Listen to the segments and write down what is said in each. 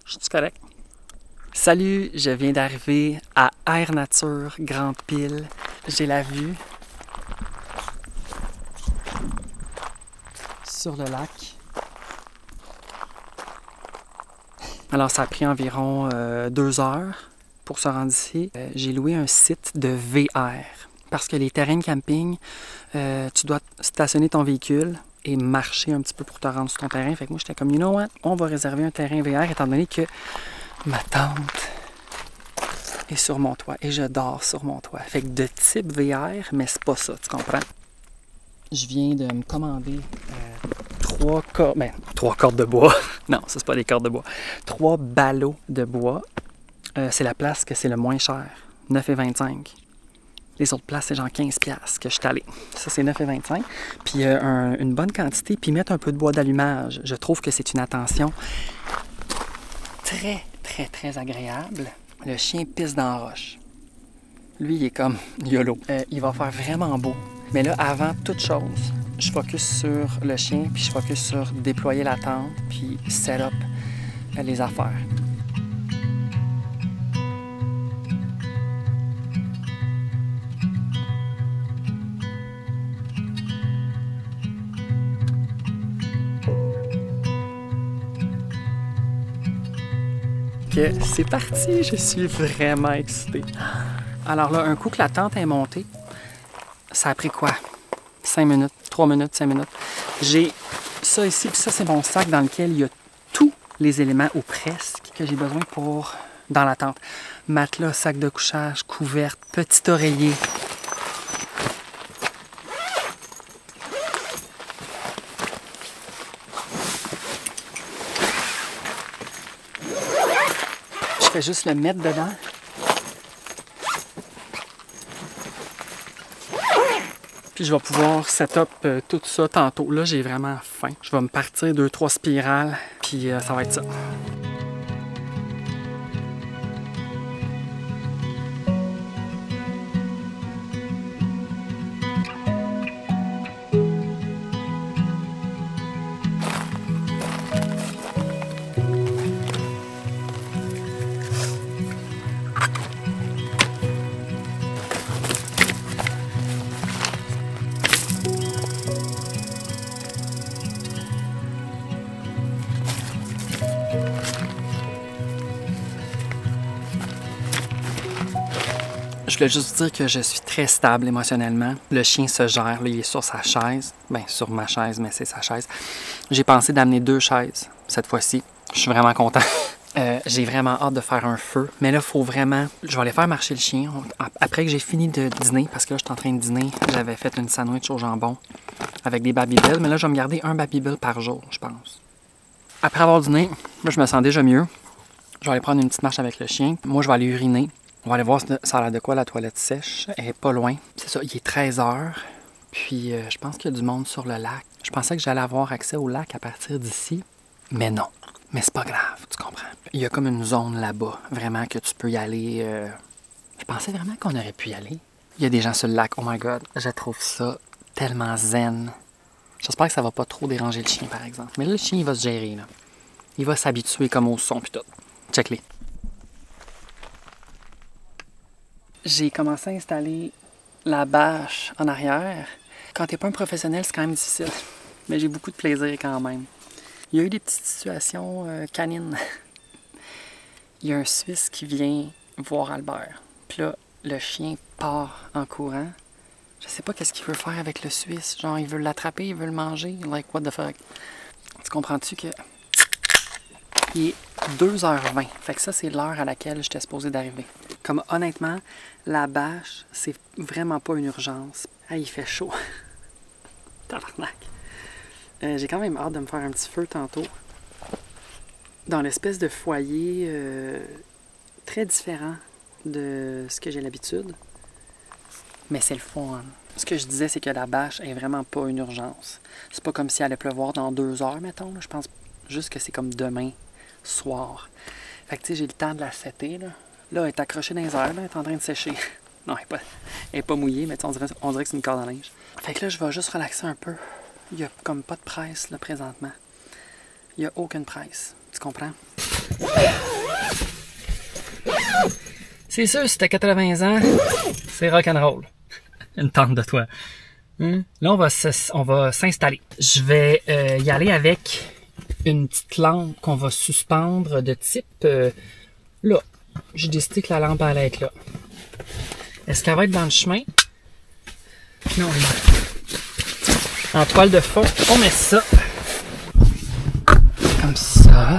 Je suis correct. Salut, je viens d'arriver à Air Nature Grande Pile. J'ai la vue sur le lac. Alors, ça a pris environ 2 heures pour se rendre ici. J'ai loué un site de VR parce que les terrains de camping, tu dois stationner ton véhicule et marcher un petit peu pour te rendre sur ton terrain. Fait que moi, j'étais comme, you know what? On va réserver un terrain VR étant donné que ma tente est sur mon toit et je dors sur mon toit. Fait que de type VR, mais c'est pas ça, tu comprends? Je viens de me commander 3 cordes de bois. Non, ça c'est pas des cordes de bois. 3 ballots de bois. C'est la place que c'est le moins cher. 9,25. Les autres places, c'est genre 15$ que je suis allé. Ça, c'est 9,25. Puis une bonne quantité, puis mettre un peu de bois d'allumage. Je trouve que c'est une attention très, très, très agréable. Le chien pisse dans la roche. Lui, il est comme YOLO. Il va faire vraiment beau. Mais là, avant toute chose, je focus sur le chien, puis je focus sur déployer la tente, puis set up les affaires. C'est parti, je suis vraiment excitée. Alors là, un coup que la tente est montée, ça a pris quoi? 5 minutes, 3 minutes, 5 minutes. J'ai ça ici, puis ça c'est mon sac dans lequel il y a tous les éléments, ou presque, que j'ai besoin pour dans la tente. Matelas, sac de couchage, couverte, petit oreiller. Je fais juste le mettre dedans. Puis je vais pouvoir set up tout ça tantôt. Là, j'ai vraiment faim. Je vais me partir 2-3 spirales, puis ça va être ça. Je voulais juste dire que je suis très stable émotionnellement. Le chien se gère, là, il est sur sa chaise. Bien, sur ma chaise, mais c'est sa chaise. J'ai pensé d'amener 2 chaises cette fois-ci. Je suis vraiment content. J'ai vraiment hâte de faire un feu. Mais là, il faut vraiment... Je vais aller faire marcher le chien après que j'ai fini de dîner, parce que là, je suis en train de dîner. J'avais fait une sandwich au jambon avec des Babybel. Mais là, je vais me garder un Babybel par jour, je pense. Après avoir dîné, moi, je me sens déjà mieux. Je vais aller prendre une petite marche avec le chien. Moi, je vais aller uriner. On va aller voir ça a l'air de quoi la toilette sèche. Elle est pas loin. C'est ça, il est 13h. Puis je pense qu'il y a du monde sur le lac. Je pensais que j'allais avoir accès au lac à partir d'ici. Mais non. Mais c'est pas grave, tu comprends. Il y a comme une zone là-bas, vraiment, que tu peux y aller. Je pensais vraiment qu'on aurait pu y aller. Il y a des gens sur le lac. Oh my God, je trouve ça tellement zen. J'espère que ça va pas trop déranger le chien, par exemple. Mais là, le chien, il va se gérer, là. Il va s'habituer comme au son, puis tout. Check-les. J'ai commencé à installer la bâche en arrière. Quand t'es pas un professionnel, c'est quand même difficile. Mais j'ai beaucoup de plaisir quand même. Il y a eu des petites situations canines. Il y a un Suisse qui vient voir Albert. Puis là, le chien part en courant. Je sais pas qu'est-ce qu'il veut faire avec le Suisse. Genre, il veut l'attraper, il veut le manger. Like, what the fuck? Tu comprends-tu que... Il est 2h20. Fait que ça, c'est l'heure à laquelle j'étais supposé d'arriver. Comme honnêtement, la bâche, c'est vraiment pas une urgence. Ah, il fait chaud. Tabarnak. J'ai quand même hâte de me faire un petit feu tantôt. Dans l'espèce de foyer très différent de ce que j'ai l'habitude. Mais c'est le fun. Ce que je disais, c'est que la bâche est vraiment pas une urgence. C'est pas comme si elle allait pleuvoir dans 2 heures, mettons. Là. Je pense juste que c'est comme demain soir. Fait que tu sais, j'ai le temps de la setter, là. Là, elle est accrochée dans les airs, là, elle est en train de sécher. Non, elle est pas mouillée, mais on dirait que c'est une corde à linge. Fait que là, je vais juste relaxer un peu. Il y a comme pas de presse, là, présentement. Il y a aucune presse. Tu comprends? C'est sûr, si t'as 80 ans, c'est rock'n'roll. Une tente de toi. Là, on va s'installer. Je vais y aller avec une petite lampe qu'on va suspendre de type... là, j'ai décidé que la lampe allait être là. Est-ce qu'elle va être dans le chemin? Non, non. En toile de fond, on met ça. Comme ça.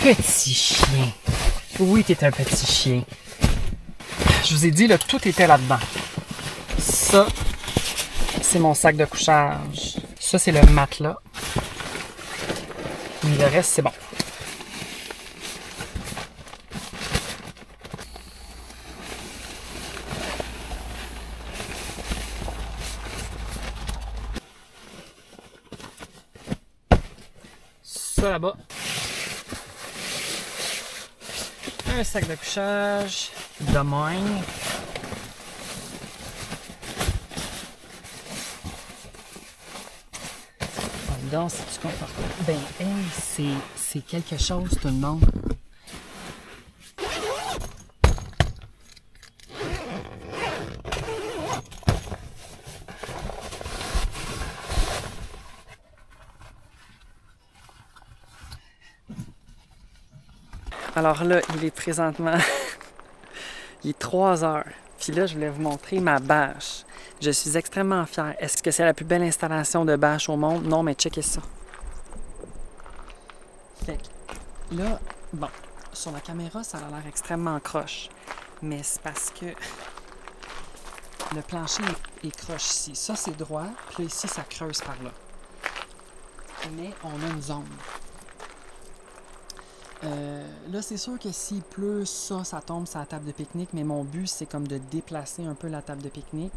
Petit chien. Oui, t'es un petit chien. Je vous ai dit, là, tout était là-dedans. Ça, c'est mon sac de couchage. Ça, c'est le matelas. Mais le reste, c'est bon. Ça là-bas. Un sac de couchage de même. Donc, c'est-tu confortable? Ben, hey, c'est quelque chose, tout le monde. Alors là, il est présentement... il est 3 heures. Puis là, je voulais vous montrer ma bâche. Je suis extrêmement fière. Est-ce que c'est la plus belle installation de bâche au monde? Non, mais checkez ça. Fait que là, bon, sur la caméra, ça a l'air extrêmement croche. Mais c'est parce que le plancher est croche ici. Ça, c'est droit. Puis là, ici, ça creuse par là. Mais on a une zone. Là, c'est sûr que s'il pleut, ça tombe sur la table de pique-nique, mais mon but, c'est comme de déplacer un peu la table de pique-nique.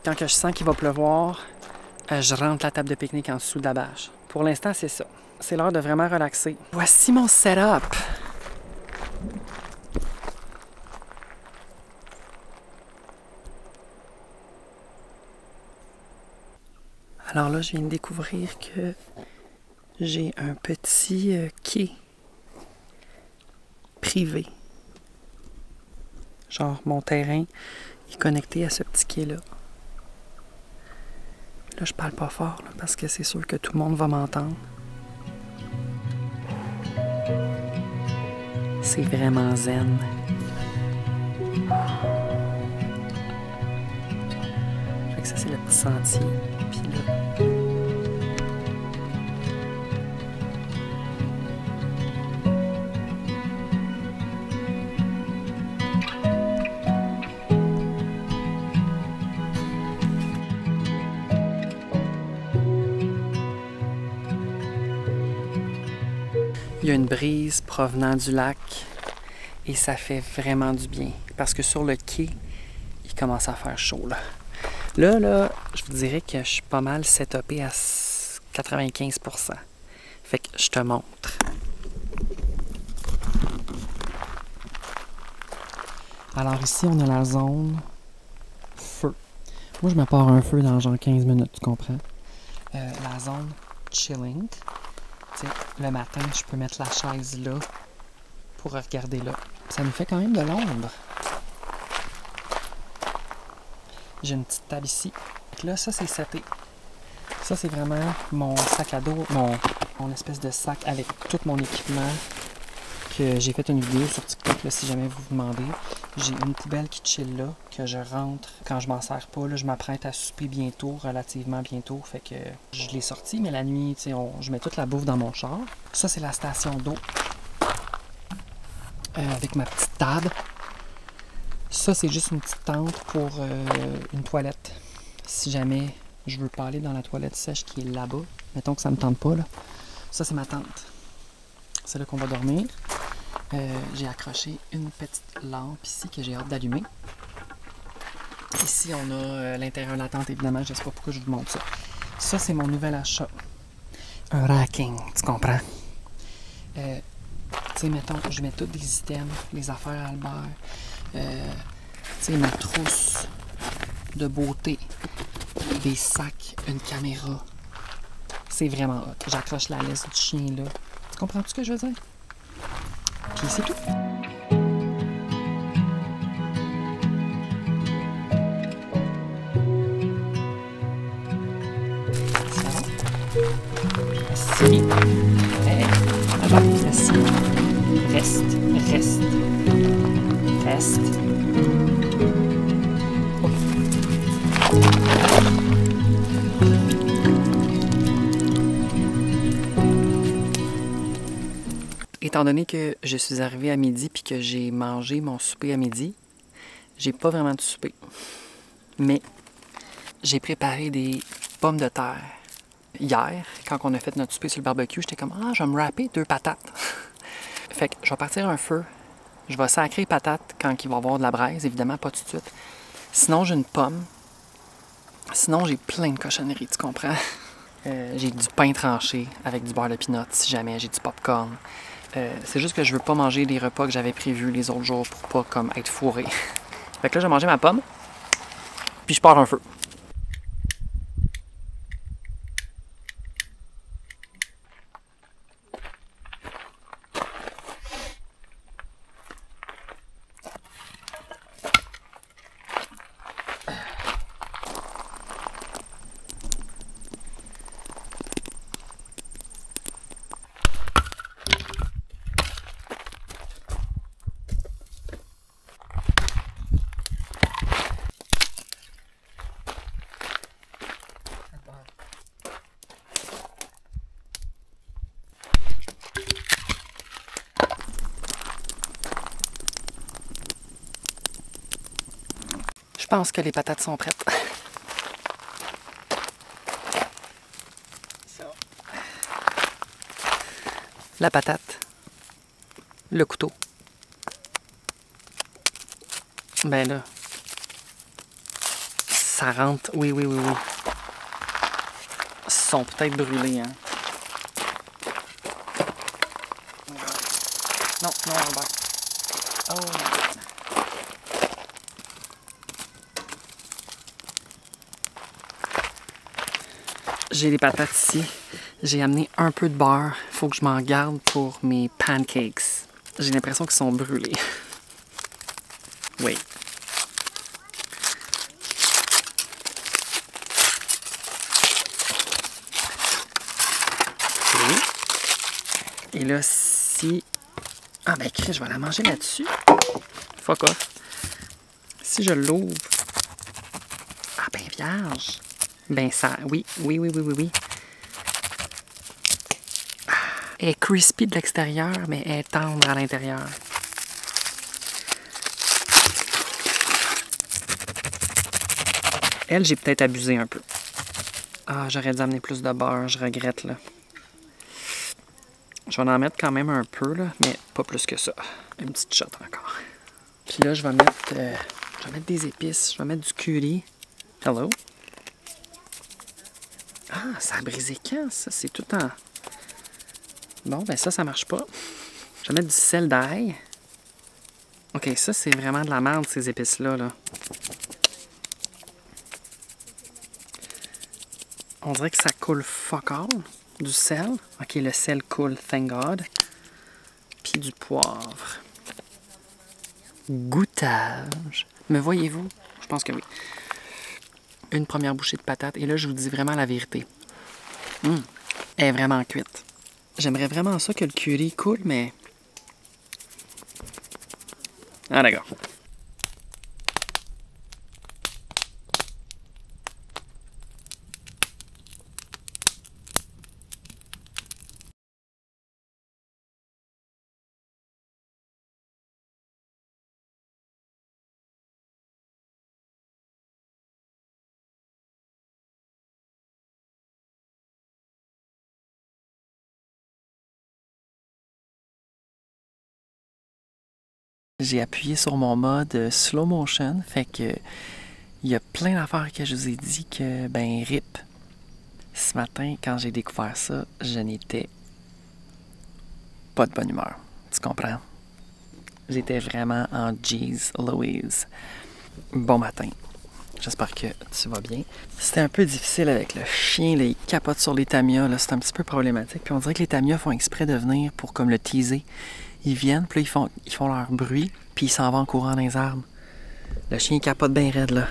Quand que je sens qu'il va pleuvoir, je rentre la table de pique-nique en dessous de la bâche. Pour l'instant, c'est ça. C'est l'heure de vraiment relaxer. Voici mon setup! Alors là, je viens de découvrir que j'ai un petit quai privé. Genre, mon terrain est connecté à ce petit quai-là. Là, je parle pas fort, là, parce que c'est sûr que tout le monde va m'entendre. C'est vraiment zen. Fait que ça, c'est le petit sentier. Puis là... Il y a une brise provenant du lac et ça fait vraiment du bien. Parce que sur le quai, il commence à faire chaud. Là, je vous dirais que je suis pas mal setupé à 95%. Fait que je te montre. Alors ici, on a la zone feu. Moi, je me pars un feu dans genre 15 minutes, tu comprends? La zone chilling. T'sais, le matin, je peux mettre la chaise là pour regarder là. Ça nous fait quand même de l'ombre. J'ai une petite table ici. Là, ça, c'est seté. Ça, c'est vraiment mon sac à dos, mon espèce de sac avec tout mon équipement que j'ai fait une vidéo sur TikTok, là, si jamais vous vous demandez. J'ai une poubelle qui chill là, que je rentre quand je m'en sers pas. Là, je m'apprête à souper bientôt, relativement bientôt. Fait que je l'ai sorti, mais la nuit, je mets toute la bouffe dans mon char. Ça, c'est la station d'eau. Avec ma petite table. Ça, c'est juste une petite tente pour une toilette. Si jamais je veux pas aller dans la toilette sèche qui est là-bas. Mettons que ça me tente pas, là. Ça, c'est ma tente. C'est là qu'on va dormir. J'ai accroché une petite lampe ici que j'ai hâte d'allumer. Ici, on a l'intérieur de la tente, évidemment. Je ne sais pas pourquoi je vous montre ça. Ça, c'est mon nouvel achat. Un racking, tu comprends? Tu sais, mettons, je mets tous des items, les affaires à Albert. Tu sais, ma trousse de beauté, des sacs, une caméra. C'est vraiment hot. J'accroche la laisse du chien là. Tu comprends tout ce que je veux dire? Puis c'est tout. Assis. Assis. Reste. Reste. Reste. Étant donné que je suis arrivée à midi puis que j'ai mangé mon souper à midi, j'ai pas vraiment de souper. Mais j'ai préparé des pommes de terre. Hier, quand on a fait notre souper sur le barbecue, j'étais comme « Ah, je vais me râper 2 patates. » Fait que je vais partir un feu. Je vais sacrer les patates quand il va y avoir de la braise, évidemment, pas tout de suite. Sinon, j'ai une pomme. Sinon, j'ai plein de cochonneries, tu comprends? J'ai du pain tranché avec du beurre de pinot, si jamais, j'ai du popcorn. C'est juste que je veux pas manger les repas que j'avais prévus les autres jours pour pas comme être fourré. Fait que là, j'ai mangé ma pomme, puis je pars un feu. Je pense que les patates sont prêtes. La patate. Le couteau. Ben là. Ça rentre. Oui. Ils sont peut-être brûlés, hein. Non, Robert. Oh my God. J'ai les patates ici. J'ai amené un peu de beurre. Faut que je m'en garde pour mes pancakes. J'ai l'impression qu'ils sont brûlés. Oui. Et là, si... Ah ben, Chris, je vais la manger là-dessus. Fuck off. Si je l'ouvre... Ah ben, vierge. Ben ça, oui. Elle est crispy de l'extérieur, mais elle est tendre à l'intérieur. Elle, j'ai peut-être abusé un peu. Ah, j'aurais dû amener plus de beurre, je regrette, là. Je vais en mettre quand même un peu, là, mais pas plus que ça. Une petite shot encore. Puis là, je vais mettre des épices. Je vais mettre du curry. Hello? Ah, ça a brisé quand, ça? C'est tout en... Bon, ben ça marche pas. Je vais mettre du sel d'ail. OK, ça, c'est vraiment de la merde, ces épices-là, là. On dirait que ça coule fuck all. Du sel. OK, le sel coule, thank God. Puis du poivre. Goûtage. Me voyez-vous? Je pense que oui. Une première bouchée de patate. Et là, je vous dis vraiment la vérité. Elle est vraiment cuite. J'aimerais vraiment ça que le curry coule, mais... Ah, d'accord. J'ai appuyé sur mon mode slow motion, fait que il y a plein d'affaires que je vous ai dit que, ben, rip. Ce matin, quand j'ai découvert ça, je n'étais pas de bonne humeur. Tu comprends? J'étais vraiment en Jeez Louise. Bon matin. J'espère que tu vas bien. C'était un peu difficile avec le chien, là, il capote sur les tamias, là, c'est un petit peu problématique. Puis on dirait que les tamias font exprès de venir pour comme le teaser. Ils viennent, puis là, ils font leur bruit, puis ils s'en vont en courant dans les arbres. Le chien, il capote bien raide, là.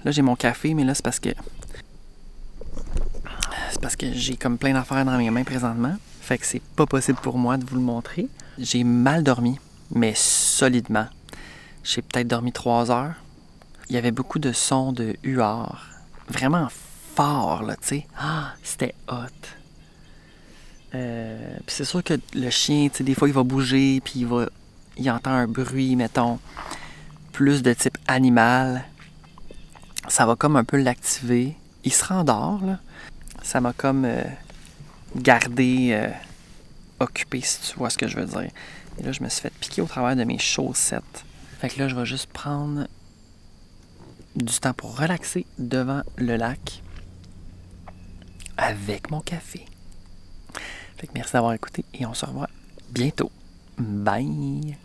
Là, j'ai mon café, mais là, c'est parce que j'ai comme plein d'affaires dans mes mains présentement. Fait que c'est pas possible pour moi de vous le montrer. J'ai mal dormi, mais solidement. J'ai peut-être dormi 3 heures. Il y avait beaucoup de sons de huard. Vraiment fort, là, tu sais. Ah, c'était hot. Puis c'est sûr que le chien, tu sais, des fois, il va bouger, puis il entend un bruit, mettons, plus de type animal. Ça va comme un peu l'activer. Il se rendort, là. Ça m'a comme gardé occupé, si tu vois ce que je veux dire. Et là, je me suis fait piquer au travers de mes chaussettes. Fait que là, je vais juste prendre du temps pour relaxer devant le lac avec mon café. Fait que merci d'avoir écouté et on se revoit bientôt. Bye!